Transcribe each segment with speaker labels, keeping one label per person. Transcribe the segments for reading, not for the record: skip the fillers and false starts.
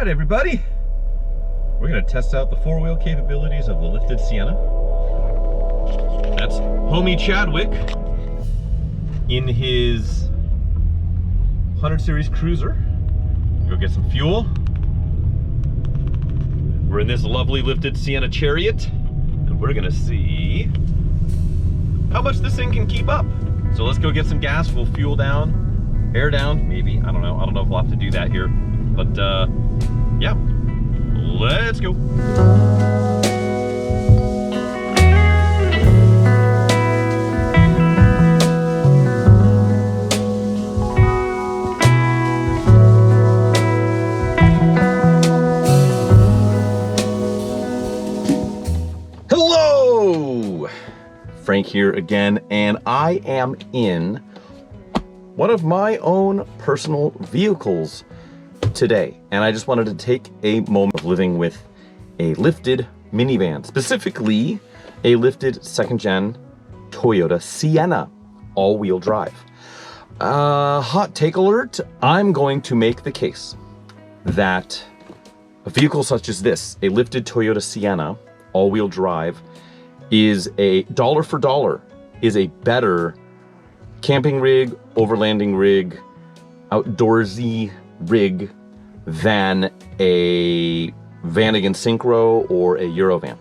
Speaker 1: right, everybody. We're going to test out the four-wheel capabilities of the lifted Sienna. That's homie Chadwick in his 100 series cruiser. Go get some fuel. We're in this lovely lifted Sienna Chariot, and we're going to see how much this thing can keep up. So let's go get some gas. We'll fuel down, air down, maybe. I don't know if we'll have to do that here. But yeah, let's go. Hello! Frank here again, and I am in one of my own personal vehicles today, and I just wanted to take a moment of living with a lifted minivan, specifically a lifted second-gen Toyota Sienna all-wheel drive. Hot take alert, I'm going to make the case that a vehicle such as this, a lifted Toyota Sienna all-wheel drive, is a dollar for dollar, is a better camping rig, overlanding rig, outdoorsy rig than a Vanagon Synchro or a Eurovan.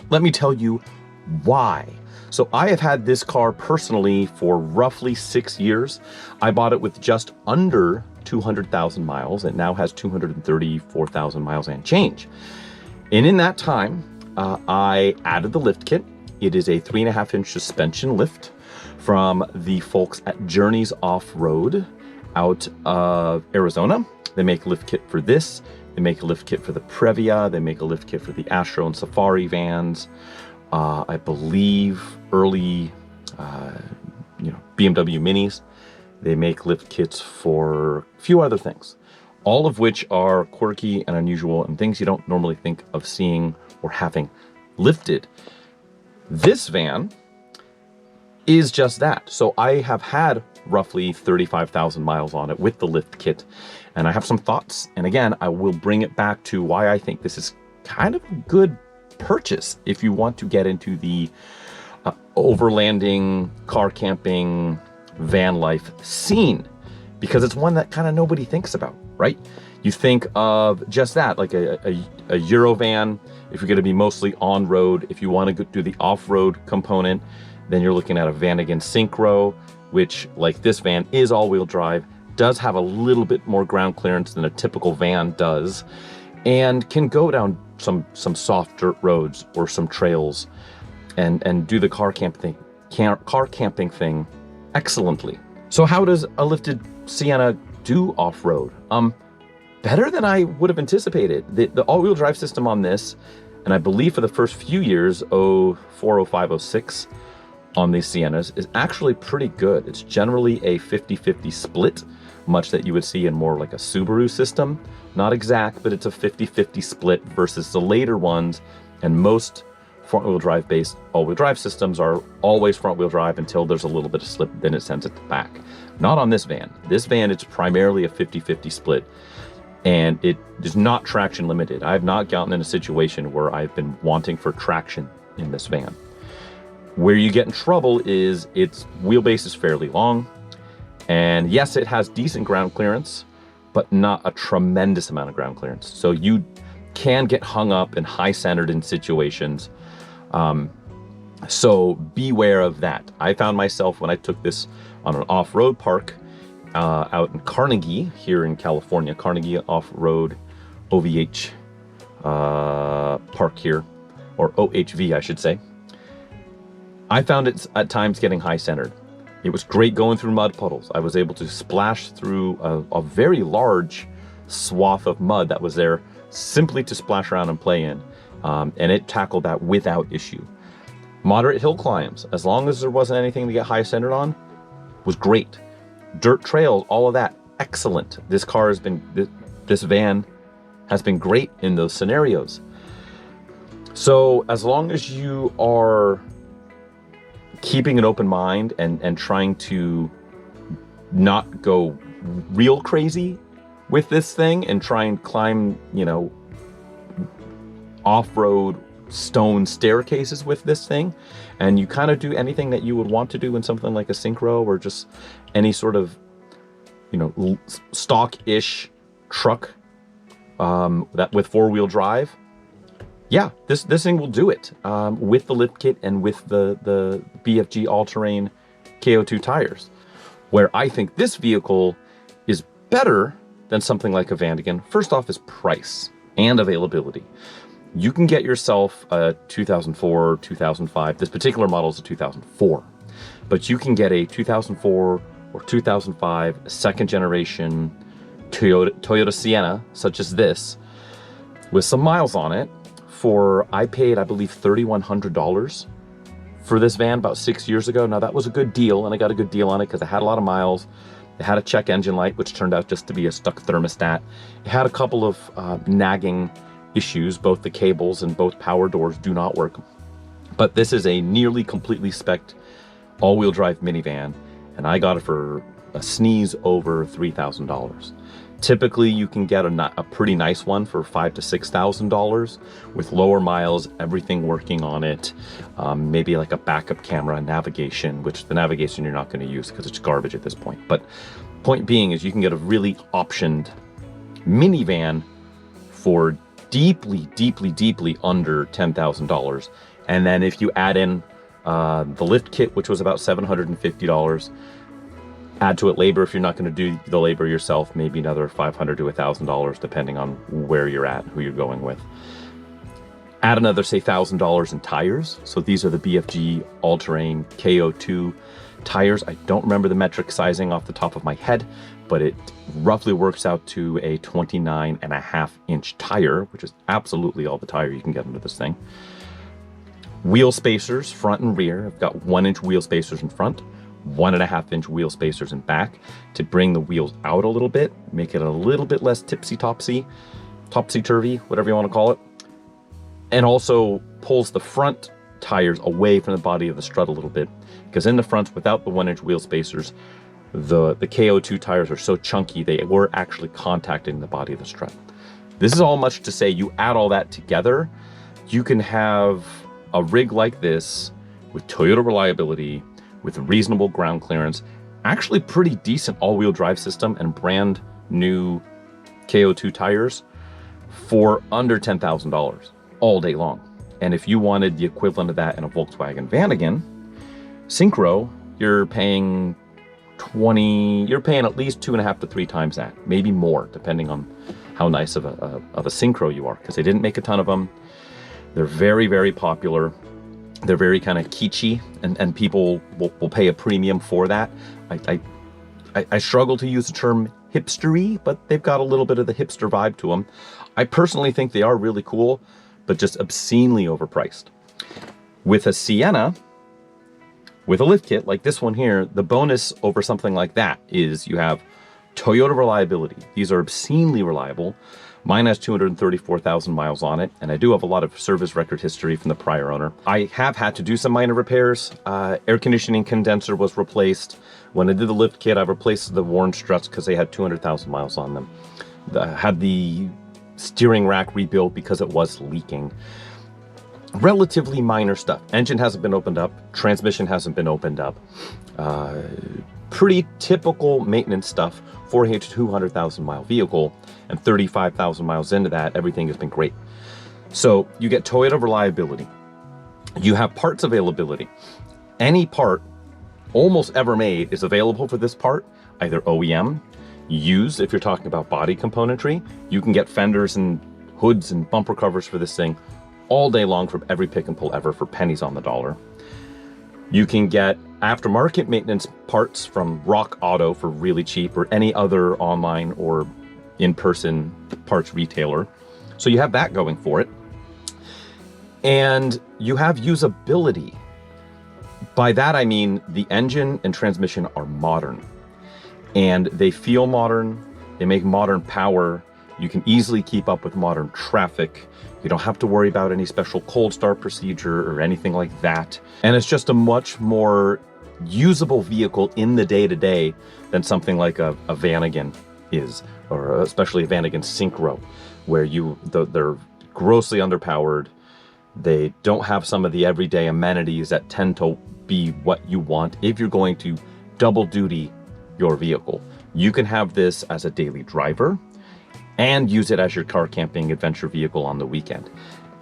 Speaker 1: Let me tell you why. So I have had this car personally for roughly 6 years. I bought it with just under 200,000 miles. It now has 234,000 miles and change. And in that time, I added the lift kit. It is a 3.5-inch suspension lift from the folks at Journeys Off-Road out of Arizona. They make a lift kit for this. They make a lift kit for the Previa. They make a lift kit for the Astro and Safari vans. I believe early, BMW Minis. They make lift kits for a few other things, all of which are quirky and unusual and things you don't normally think of seeing or having lifted. This van is just that. So I have had roughly 35,000 miles on it with the lift kit, and I have some thoughts. And again, I will bring it back to why I think this is kind of a good purchase if you want to get into the overlanding, car camping, van life scene, because it's one that kind of nobody thinks about, right? You think of just that, like a Eurovan, if you're going to be mostly on-road. If you want to go do the off-road component, then you're looking at a Vanagon Synchro, which, like this van, is all-wheel drive, does have a little bit more ground clearance than a typical van does, and can go down some soft dirt roads or some trails and do the car camping thing excellently. So how does a lifted Sienna do off-road? Better than I would have anticipated. The all-wheel drive system on this, and I believe for the first few years, 04, 05, 06, on these Siennas, is actually pretty good. It's generally a 50-50 split, much that you would see in more like a Subaru system. Not exact, but it's a 50-50 split versus the later ones, and most front-wheel drive based all-wheel drive systems are always front-wheel drive until there's a little bit of slip, then it sends it to back. Not on this van. This van, it's primarily a 50-50 split, and it is not traction limited. I have not gotten in a situation where I've been wanting for traction in this van. Where you get in trouble is its wheelbase is fairly long, and yes, it has decent ground clearance, but not a tremendous amount of ground clearance. So you can get hung up and high-centered in situations. So beware of that. I found myself when I took this on an off-road park out in Carnegie here in California, Carnegie Off-Road OVH park here, or OHV I should say. I found it at times getting high-centered. It was great going through mud puddles. I was able to splash through a very large swath of mud that was there simply to splash around and play in. And it tackled that without issue. Moderate hill climbs, as long as there wasn't anything to get high-centered on, was great. Dirt trails, all of that, excellent. This van has been great in those scenarios. So as long as you are keeping an open mind and trying to not go real crazy with this thing and try and climb, you know, off-road stone staircases with this thing, and you kind of do anything that you would want to do in something like a Syncro or just any sort of, you know, stock-ish truck that with four-wheel drive, yeah, this thing will do it with the lift kit and with the BFG all-terrain KO2 tires. Where I think this vehicle is better than something like a Vanagon, first off, is price and availability. You can get yourself a 2004, 2005, this particular model is a 2004, but you can get a 2004 or 2005 second generation Toyota Sienna, such as this, with some miles on it for, I paid, I believe, $3,100 for this van about 6 years ago. Now that was a good deal, and I got a good deal on it because it had a lot of miles. It had a check engine light, which turned out just to be a stuck thermostat. It had a couple of nagging issues. Both the cables and both power doors do not work. But this is a nearly completely spec'd all-wheel drive minivan, and I got it for a sneeze over $3,000. Typically, you can get a pretty nice one for $5,000 to $6,000 with lower miles, everything working on it, maybe like a backup camera, navigation, which the navigation you're not going to use because it's garbage at this point. But point being is you can get a really optioned minivan for deeply, deeply, deeply under $10,000. And then if you add in the lift kit, which was about $750, add to it labor if you're not going to do the labor yourself, maybe another $500 to $1,000 depending on where you're at and who you're going with. Add another, say, $1,000 in tires. So these are the BFG all-terrain KO2 tires. I don't remember the metric sizing off the top of my head, but it roughly works out to a 29.5-inch tire, which is absolutely all the tire you can get into this thing. Wheel spacers, front and rear. I've got 1-inch wheel spacers in front, 1.5-inch wheel spacers in back to bring the wheels out a little bit, make it a little bit less topsy-turvy, whatever you want to call it. And also pulls the front tires away from the body of the strut a little bit, because in the front, without the 1-inch wheel spacers, the KO2 tires are so chunky they were actually contacting the body of the strut. This is all much to say you add all that together, you can have a rig like this with Toyota reliability, with reasonable ground clearance, actually pretty decent all-wheel drive system and brand new KO2 tires for under $10,000 all day long. And if you wanted the equivalent of that in a Volkswagen Vanagon Syncro, you're paying at least 2.5 to 3 times that, maybe more, depending on how nice of a Syncro you are, because they didn't make a ton of them. They're very, very popular. They're very kind of kitschy, and people will pay a premium for that. I struggle to use the term hipstery, but they've got a little bit of the hipster vibe to them. I personally think they are really cool, but just obscenely overpriced. With a Sienna, with a lift kit like this one here, the bonus over something like that is you have Toyota reliability. These are obscenely reliable. Mine has 234,000 miles on it, and I do have a lot of service record history from the prior owner. I have had to do some minor repairs. Air conditioning condenser was replaced. When I did the lift kit, I replaced the worn struts because they had 200,000 miles on them. Had the steering rack rebuilt because it was leaking. Relatively minor stuff. Engine hasn't been opened up. Transmission hasn't been opened up. Pretty typical maintenance stuff for a 200,000 mile vehicle, and 35,000 miles into that, everything has been great. So you get Toyota reliability. You have parts availability. Any part almost ever made is available for this part, either OEM, used if you're talking about body componentry. You can get fenders and hoods and bumper covers for this thing all day long from every pick and pull ever for pennies on the dollar. You can get aftermarket maintenance parts from Rock Auto for really cheap, or any other online or in-person parts retailer. So you have that going for it. And you have usability. By that I mean the engine and transmission are modern. And they feel modern, they make modern power. You can easily keep up with modern traffic. You don't have to worry about any special cold start procedure or anything like that. And it's just a much more usable vehicle in the day-to-day than something like a Vanagon is, or especially a Vanagon Synchro, where they're grossly underpowered. They don't have some of the everyday amenities that tend to be what you want if you're going to double duty your vehicle. You can have this as a daily driver and use it as your car camping adventure vehicle on the weekend,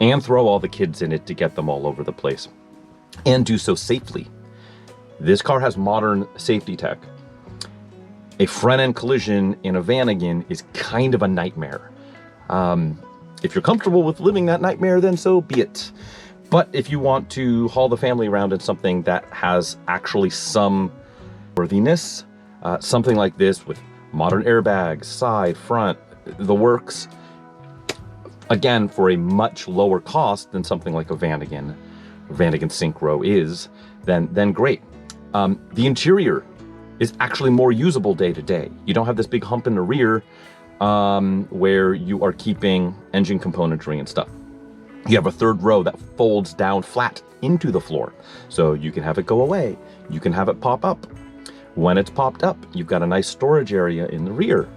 Speaker 1: and throw all the kids in it to get them all over the place, and do so safely. This car has modern safety tech. A front-end collision in a Vanagon is kind of a nightmare. If you're comfortable with living that nightmare, then so be it. But if you want to haul the family around in something that has actually some worthiness, something like this with modern airbags, side, front, the works, again, for a much lower cost than something like a Vanagon Synchro is, then great. The interior is actually more usable day to day. You don't have this big hump in the rear where you are keeping engine componentry and stuff. You have a third row that folds down flat into the floor, so you can have it go away. You can have it pop up. When it's popped up, you've got a nice storage area in the rear.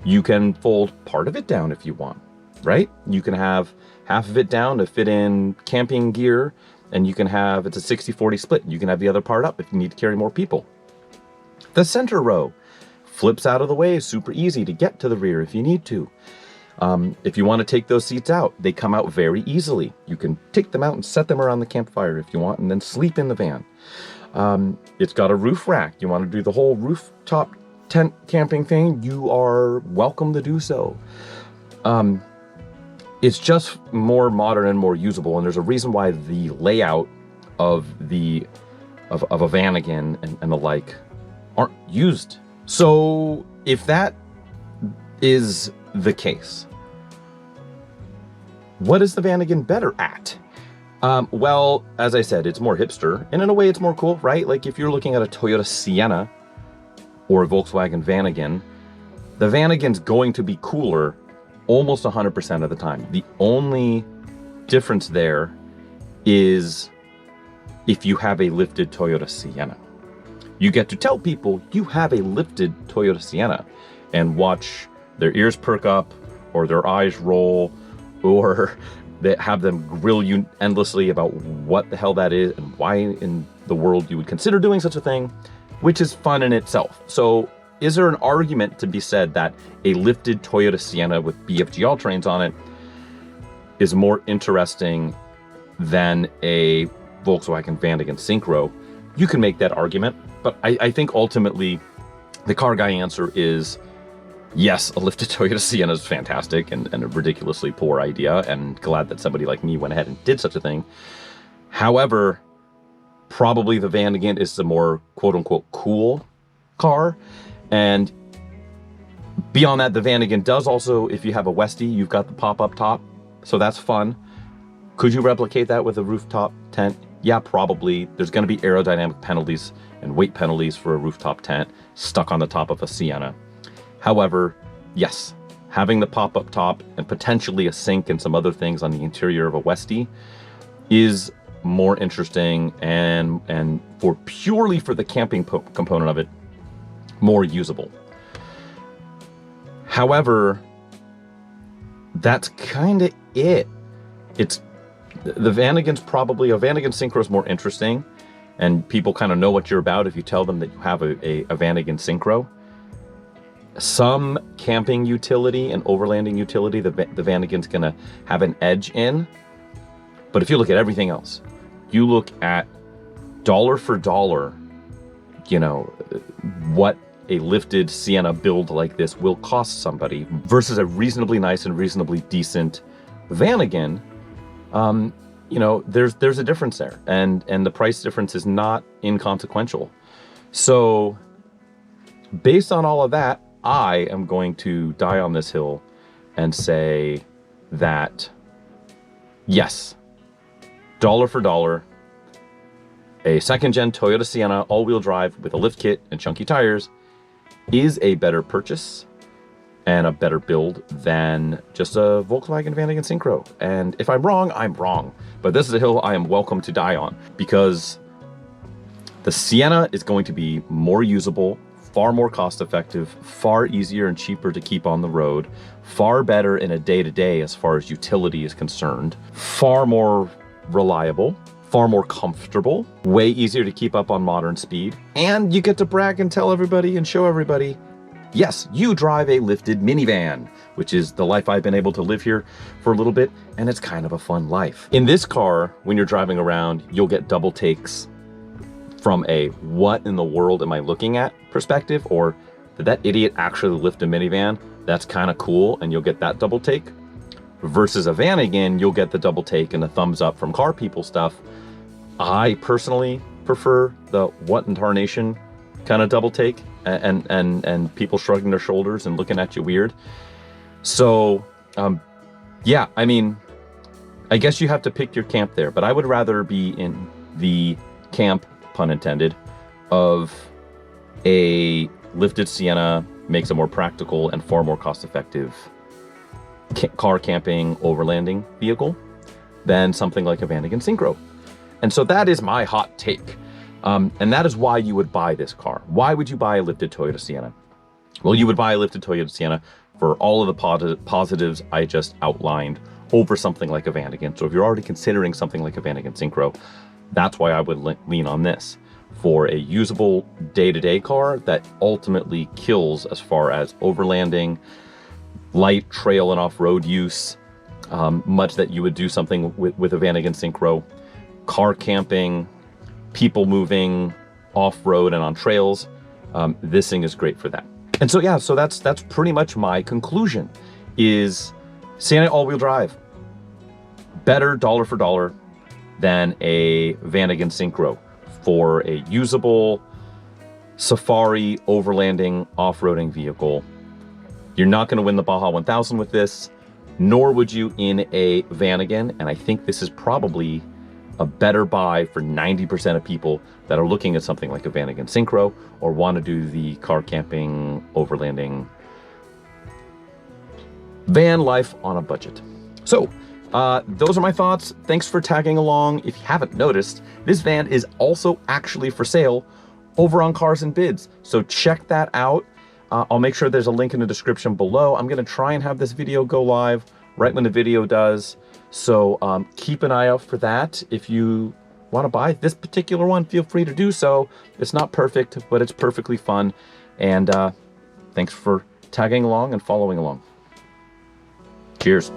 Speaker 1: You can fold part of it down if you want, right? You can have half of it down to fit in camping gear, and you can have, it's a 60-40 split. You can have the other part up if you need to carry more people. The center row flips out of the way, super easy to get to the rear if you need to. If you want to take those seats out, they come out very easily. You can take them out and set them around the campfire if you want, and then sleep in the van. It's got a roof rack. You want to do the whole rooftop tent camping thing, you are welcome to do so. It's just more modern and more usable, and there's a reason why the layout of a Vanagon and the like aren't used. So if that is the case, what is the Vanagon better at? Well, as I said, it's more hipster, and in a way it's more cool, right? Like if you're looking at a Toyota Sienna or a Volkswagen Vanagon, the Vanagon's going to be cooler almost 100% of the time. The only difference there is if you have a lifted Toyota Sienna. You get to tell people you have a lifted Toyota Sienna and watch their ears perk up or their eyes roll, or they have them grill you endlessly about what the hell that is and why in the world you would consider doing such a thing, which is fun in itself. So is there an argument to be said that a lifted Toyota Sienna with BFG all-terrains on it is more interesting than a Volkswagen Vanagon Synchro? You can make that argument, but I think ultimately the car guy answer is yes, a lifted Toyota Sienna is fantastic and a ridiculously poor idea, and glad that somebody like me went ahead and did such a thing. However, probably the Vanagon is the more quote-unquote cool car. And beyond that, the Vanagon does also, if you have a Westie, you've got the pop-up top, so that's fun. Could you replicate that with a rooftop tent? Yeah, probably. There's going to be aerodynamic penalties and weight penalties for a rooftop tent stuck on the top of a Sienna. However, yes, having the pop-up top and potentially a sink and some other things on the interior of a Westie is more interesting, and purely for the camping component of it, more usable. However, that's kind of it. It's the Vanagon's probably, a Vanagon Synchro is more interesting, and people kind of know what you're about if you tell them that you have a Vanagon Synchro. Some camping utility and overlanding utility, the Vanagon's gonna have an edge in. But if you look at everything else, you look at dollar for dollar, you know, what a lifted Sienna build like this will cost somebody versus a reasonably nice and reasonably decent Vanagon, you know, there's a difference there, and the price difference is not inconsequential. So based on all of that, I am going to die on this hill and say that yes, dollar for dollar, a second-gen Toyota Sienna all-wheel drive with a lift kit and chunky tires is a better purchase and a better build than just a Volkswagen Vanagon Synchro. And if I'm wrong, I'm wrong. But this is a hill I am welcome to die on, because the Sienna is going to be more usable far more cost effective, far easier and cheaper to keep on the road, far better in a day-to-day as far as utility is concerned, far more reliable, far more comfortable, way easier to keep up on modern speed, and you get to brag and tell everybody and show everybody, yes, you drive a lifted minivan, which is the life I've been able to live here for a little bit, and it's kind of a fun life. In this car, when you're driving around, you'll get double takes from a what in the world am I looking at perspective, or did that idiot actually lift a minivan? That's kind of cool, and you'll get that double take. Versus a van again, you'll get the double take and the thumbs up from car people stuff. I personally prefer the what in tarnation kind of double take and people shrugging their shoulders and looking at you weird. So yeah, I mean, I guess you have to pick your camp there, but I would rather be in the camp, pun intended, of a lifted Sienna makes a more practical and far more cost-effective car camping overlanding vehicle than something like a Vanagon Syncro. And so that is my hot take. And that is why you would buy this car. Why would you buy a lifted Toyota Sienna? Well, you would buy a lifted Toyota Sienna for all of the positives I just outlined over something like a Vanagon. So if you're already considering something like a Vanagon Syncro, that's why I would lean on this for a usable day-to-day car that ultimately kills as far as overlanding, light trail and off-road use, much that you would do something with a Vanagon Syncro, car camping, people moving off-road and on trails. This thing is great for that. And so yeah, so that's pretty much my conclusion is Sienna all-wheel drive, better dollar for dollar than a Vanagon Syncro for a usable safari overlanding off-roading vehicle. You're not going to win the Baja 1000 with this, nor would you in a Vanagon, and I think this is probably a better buy for 90% of people that are looking at something like a Vanagon Syncro or want to do the car camping, overlanding, van life on a budget. So those are my thoughts. Thanks for tagging along. If you haven't noticed, this van is also actually for sale over on Cars and Bids. So check that out. I'll make sure there's a link in the description below. I'm going to try and have this video go live right when the video does. So keep an eye out for that. If you want to buy this particular one, feel free to do so. It's not perfect, but it's perfectly fun. And thanks for tagging along and following along. Cheers.